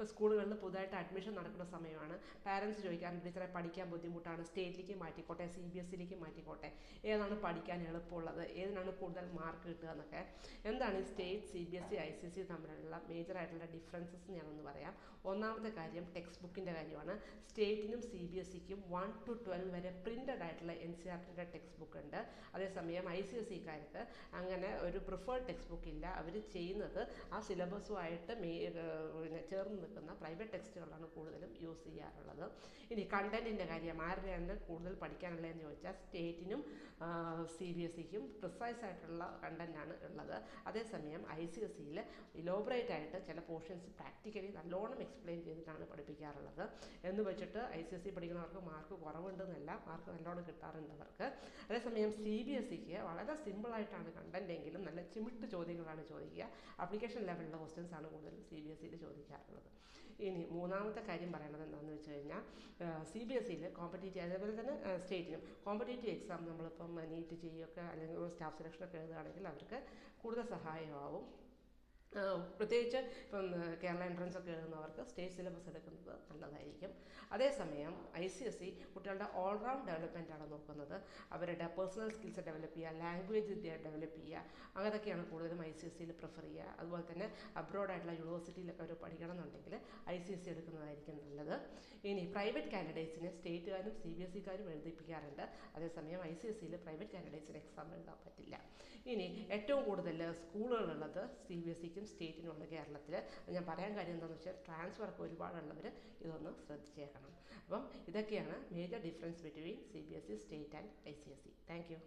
ഇപ്പോൾ സ്കൂളുകളിൽ പുതുതായിട്ട് അഡ്മിഷൻ നടക്കുന്ന സമയമാണ്. പാരൻസ് ചോദിക്കാറുണ്ട് ടീച്ചറെ പഠിക്കാൻ ബുദ്ധിമുട്ടാണ്, സ്റ്റേറ്റിലേക്ക് മാറ്റിക്കോട്ടെ, CBSE മാറ്റിക്കോട്ടെ, ഏതാണ് പഠിക്കാൻ എളുപ്പമുള്ളത്, ഏതിനാണ് കൂടുതൽ മാർക്ക് കിട്ടുക എന്നൊക്കെ. എന്താണ് ഈ സ്റ്റേറ്റ്, CBSE, ICSE തമ്മിലുള്ള മേജറായിട്ടുള്ള ഡിഫറൻസസ് ഞാനൊന്ന് പറയാം. ഒന്നാമത്തെ കാര്യം ടെക്സ്റ്റ് ബുക്കിൻ്റെ കാര്യമാണ്. സ്റ്റേറ്റിനും CBSEക്കും 1 to 12 വരെ പ്രിൻ്റഡ് ആയിട്ടുള്ള NCERTയുടെ ടെക്സ്റ്റ് ബുക്ക് ഉണ്ട്. അതേസമയം ICSEക്കാർക്ക് അങ്ങനെ ഒരു പ്രിഫേർഡ് ടെക്സ്റ്റ് ബുക്ക് ഇല്ല. അവർ ചെയ്യുന്നത് ആ സിലബസുമായിട്ട് ചേർന്ന് നിൽക്കുന്ന പ്രൈവറ്റ് ടെക്സ്റ്റുകളാണ് കൂടുതലും യൂസ് ചെയ്യാറുള്ളത്. ഇനി കണ്ടൻറ്റിൻ്റെ കാര്യം, ആരുടെയാണ് കൂടുതൽ പഠിക്കാനുള്ളതെന്ന് ചോദിച്ചാൽ സ്റ്റേറ്റിനും CBSEക്കും പ്രിസൈസ് ആയിട്ടുള്ള കണ്ടൻറ്റാണ് ഉള്ളത്. അതേസമയം ICSEയിൽ ഇലോബറേറ്റ് ആയിട്ട് ചില പോർഷൻസ് പ്രാക്ടിക്കലി നല്ലോണം എക്സ്പ്ലെയിൻ ചെയ്തിട്ടാണ് പഠിപ്പിക്കാറുള്ളത്. എന്ന് വെച്ചിട്ട് ICSE പഠിക്കുന്നവർക്ക് മാർക്ക് കുറവുണ്ടെന്നല്ല, മാർക്ക് നല്ലോണം കിട്ടാറുണ്ട് അവർക്ക്. അതേസമയം CBSEക്ക് വളരെ സിമ്പിളായിട്ടാണ് കണ്ടൻറ്റ് എങ്കിലും നല്ല ചിമിട്ട് ചോദ്യങ്ങളാണ് ചോദിക്കുക. ആപ്ലിക്കേഷൻ ലെവലിലുള്ള ക്വസ്റ്റ്യൻസ് ആണ് കൂടുതലും CBSEയിൽ ചോദിക്കാറുള്ളത്. ഇനി മൂന്നാമത്തെ കാര്യം പറയണത് എന്താണെന്ന് വെച്ച് കഴിഞ്ഞാൽ CBSEയിൽ കോമ്പറ്റേറ്റീവ്, അതേപോലെ തന്നെ സ്റ്റേറ്റിനും കോമ്പറ്റേറ്റീവ് എക്സാം നമ്മളിപ്പം നീറ്റ് ചെയ്യുകയൊക്കെ അല്ലെങ്കിൽ സ്റ്റാഫ് സെലക്ഷനൊക്കെ എഴുതുകയാണെങ്കിൽ അവർക്ക് കൂടുതൽ സഹായമാവും. പ്രത്യേകിച്ച് ഇപ്പം കേരള എൻട്രൻസ് ഒക്കെ എഴുതുന്നവർക്ക് സ്റ്റേറ്റ് സിലബസ് എടുക്കുന്നത് നല്ലതായിരിക്കും. അതേസമയം ICSE കുട്ടികളുടെ ഓൾറൗണ്ട് ഡെവലപ്മെൻറ്റാണ് നോക്കുന്നത്. അവരുടെ പേഴ്സണൽ സ്കിൽസ് ഡെവലപ്പ് ചെയ്യുക, ലാംഗ്വേജ് ഡെവലപ്പ് ചെയ്യുക, അങ്ങനെയൊക്കെയാണ് കൂടുതലും ICSEയിൽ പ്രിഫർ ചെയ്യുക. അതുപോലെ തന്നെ അബ്രോഡായിട്ടുള്ള യൂണിവേഴ്സിറ്റിയിലൊക്കെ അവർ പഠിക്കണം എന്നുണ്ടെങ്കിൽ ICSE എടുക്കുന്നതായിരിക്കും നല്ലത്. ഇനി പ്രൈവറ്റ് കാൻഡിഡേറ്റ്സിനെ സ്റ്റേറ്റുകാരും CBSEക്കാരും എഴുതിപ്പിക്കാറുണ്ട്. അതേസമയം ICSEയിൽ പ്രൈവറ്റ് കാൻഡിഡേറ്റ്സിന് എക്സാം എഴുതാൻ പറ്റില്ല. ഇനി ഏറ്റവും കൂടുതൽ സ്കൂളുകളുള്ളത് CBSEക്കും സ്റ്റേറ്റിനുമാണ് കേരളത്തിൽ. ഞാൻ പറയാൻ കാര്യം എന്താണെന്ന് വെച്ചാൽ ട്രാൻസ്ഫറൊക്കെ ഒരുപാടുള്ളവർ ഇതൊന്ന് ശ്രദ്ധിച്ചേക്കണം. അപ്പം ഇതൊക്കെയാണ് major difference between CBSE, state and ICSE. Thank you.